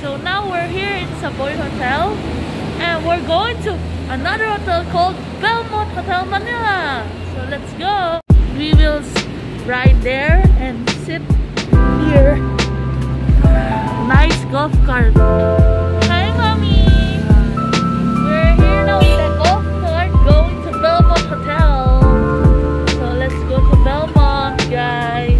So now we're here in Sakura Hotel, and we're going to another hotel called Belmont Manila. So let's go. We will ride there and sit here. Nice golf cart. Hi, mommy. We're here now in the golf cart going to Belmont Hotel. So let's go to Belmont, guys.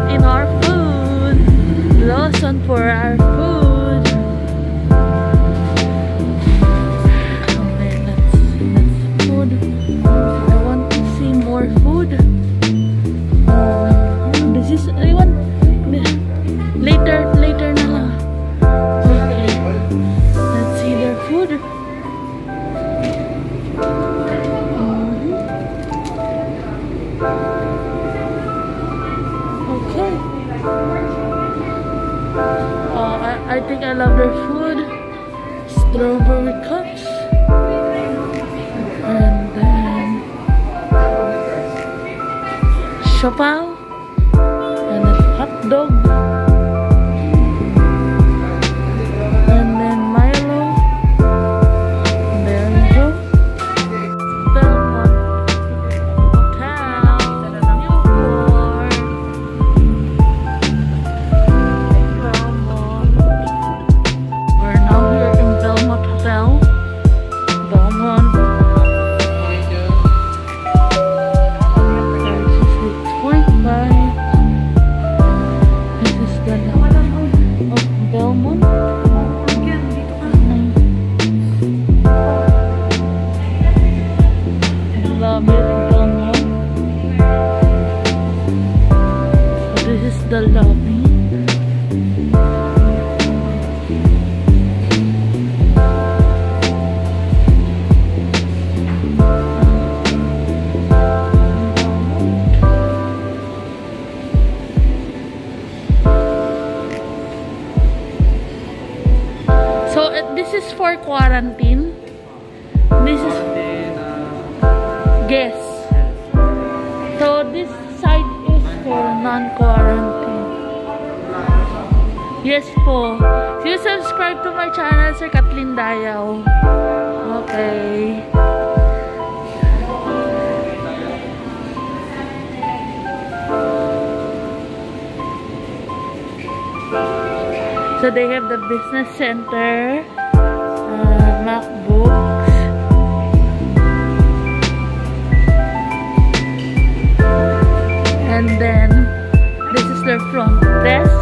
In our food, Lawson for our food. Okay, let's food. I want to see more food. This is I want later na lang. Okay, let's see their food. I think I love their food. Strawberry cups. And then Chopal. And a hot dog. And then Milo. There you go. Belmont Hotel. Newport. The lobby. So this is for quarantine. This is guests. So this side is for non-quarantine. Yes po. You subscribe to my channel, Sir Kathleen Dayaw. Okay. So they have the business center, MacBooks, and then this is their front desk.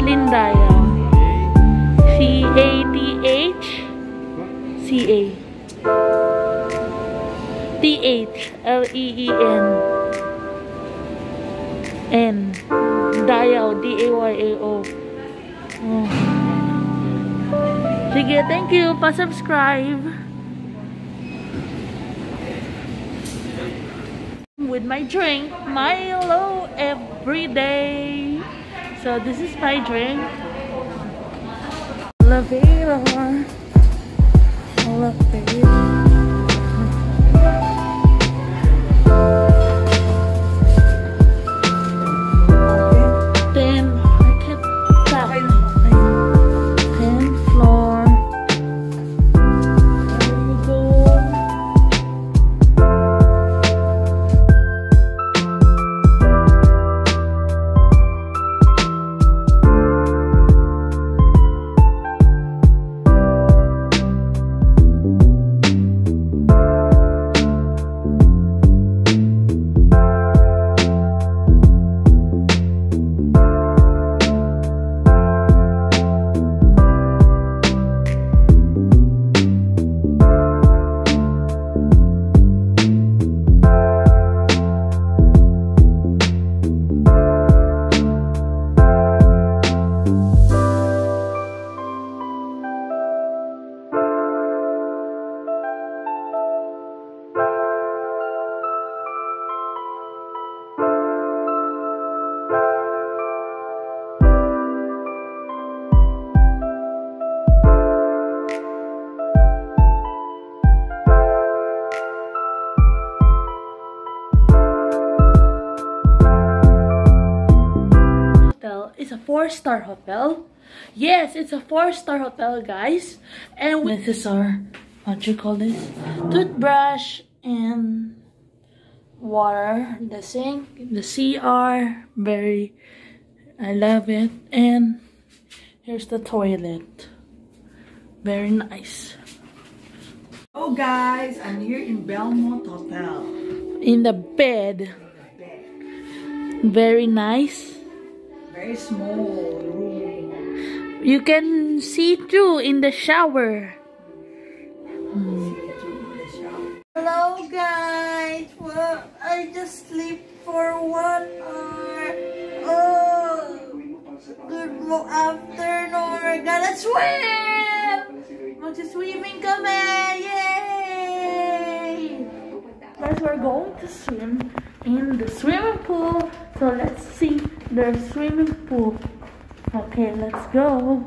Thleen Dayaw, D-A-Y-A-O. Oh. Sige, thank you. Pa-subscribe. With my drink, Milo every day. So this is my drink. Lavera. 4-star hotel. Yes, it's a 4-star hotel, guys. And this is our, what you call this? Toothbrush and water. The sink, the CR. I love it. And here's the toilet. Very nice. Oh guys, I'm here in Belmont Hotel. In the bed. Very nice. Very small room. You can see through in the shower. Hello guys. Well, I just sleep for 1 hour. Oh, good afternoon. We're gonna swim. Mag-swimming kami. Yay! Guys, we're going to swim in the swimming pool. So let's see the swimming pool. Okay, let's go.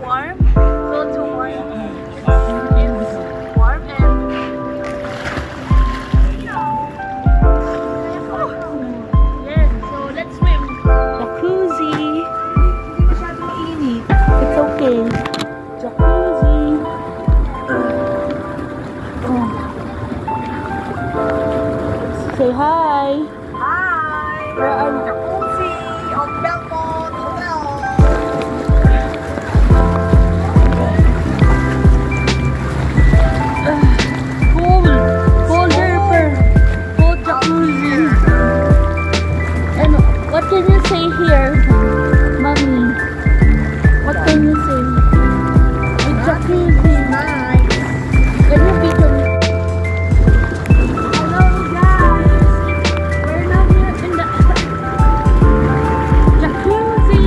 Warm, so too warm. It's warm and yes. So let's swim. Jacuzzi. It's okay. Jacuzzi. Say hi. Hi! Where are you? Jacuzzi of Belmont Hotel. Cold jacuzzi. And what can you say here, mommy? What can you say? With jacuzzi. Nice. Can you beat me? Hello guys. We're now here in the jacuzzi. Jacuzzi.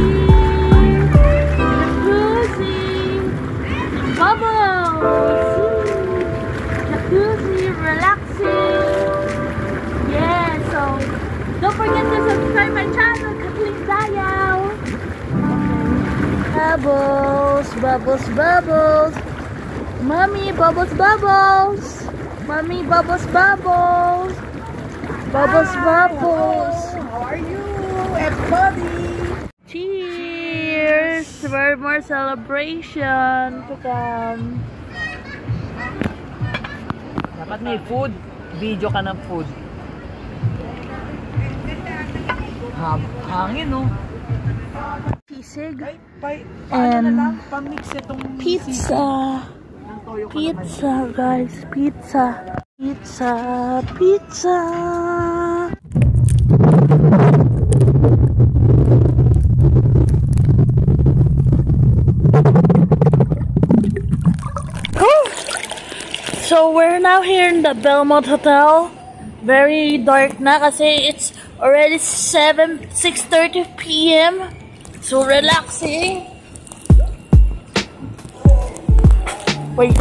Bubbles. Jacuzzi, relaxing. Yeah, so don't forget to subscribe my channel, Kathleen Dayaw. Bubbles, bubbles, bubbles. Mommy, bubbles, bubbles. Mommy, bubbles, bubbles. Bubbles, bubbles. How are you, everybody? Cheers for more celebration to come. Dapat may food. Video ka ng food. Hangin, no? Sisig Ano na and lang, pamix itong pizza. ng toyo ko Pizza, guys. Pizza. Pizza. Pizza. So we're now here in the Belmont Hotel. Very dark na kasi it's already 6:30 p.m. So relaxing. Wait.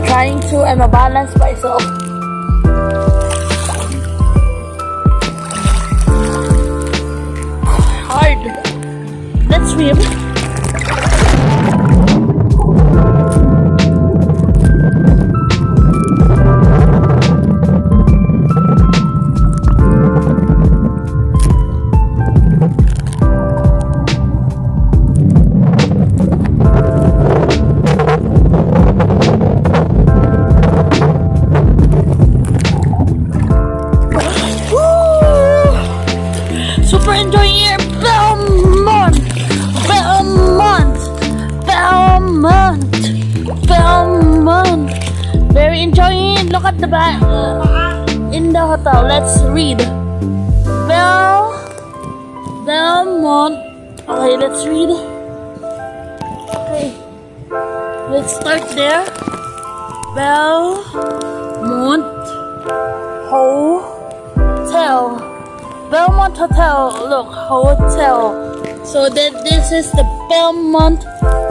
Trying to balance myself. Hard. Let's swim. back in the hotel. Let's read. Belmont. Okay, let's read. Okay, let's start there. Belmont Hotel. Belmont Hotel. Look, hotel. So this is the Belmont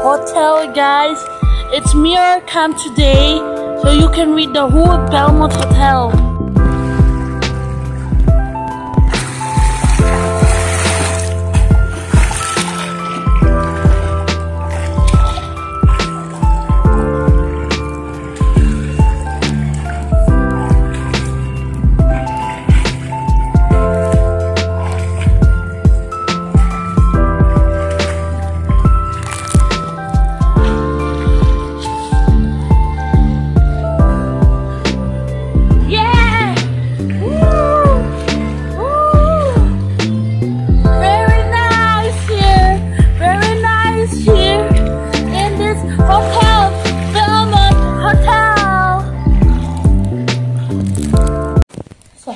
Hotel, guys. It's mirror cam today, so you can read the whole Belmont Hotel.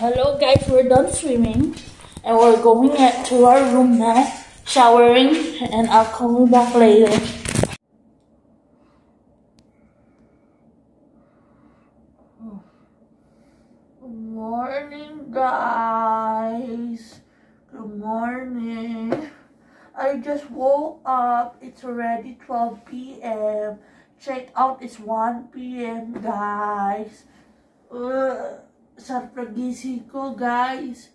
Hello guys, we're done swimming and we're going to our room now, showering, and I'll call you back later. Good morning guys, good morning. I just woke up, it's already 12 p.m. Check out, it's 1 p.m. guys. Sarap nagising ko guys.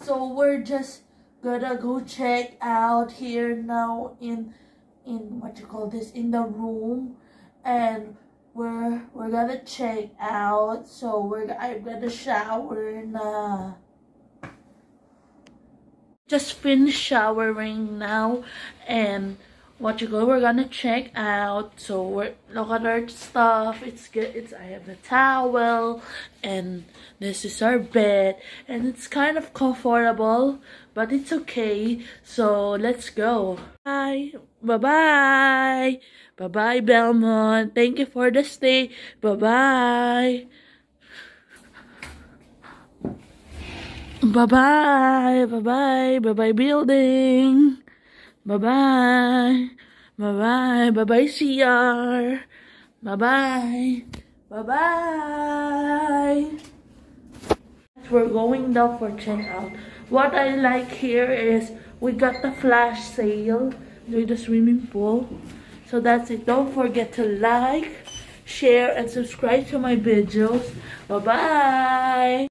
So we're just gonna go check out here now in what you call this, in the room, and we're gonna check out. So I'm gonna shower na. Just finished showering now, and we're gonna check out. So look at our stuff. It's good. I have the towel, and this is our bed, and it's kind of comfortable, but it's okay. So let's go. Bye bye Belmont. Thank you for the stay. Bye bye building. Bye-bye. Bye-bye. Bye-bye, CR. Bye-bye. Bye-bye. We're going down for checkout. What I like here is we got the flash sale with the swimming pool. So that's it. Don't forget to like, share, and subscribe to my videos. Bye-bye.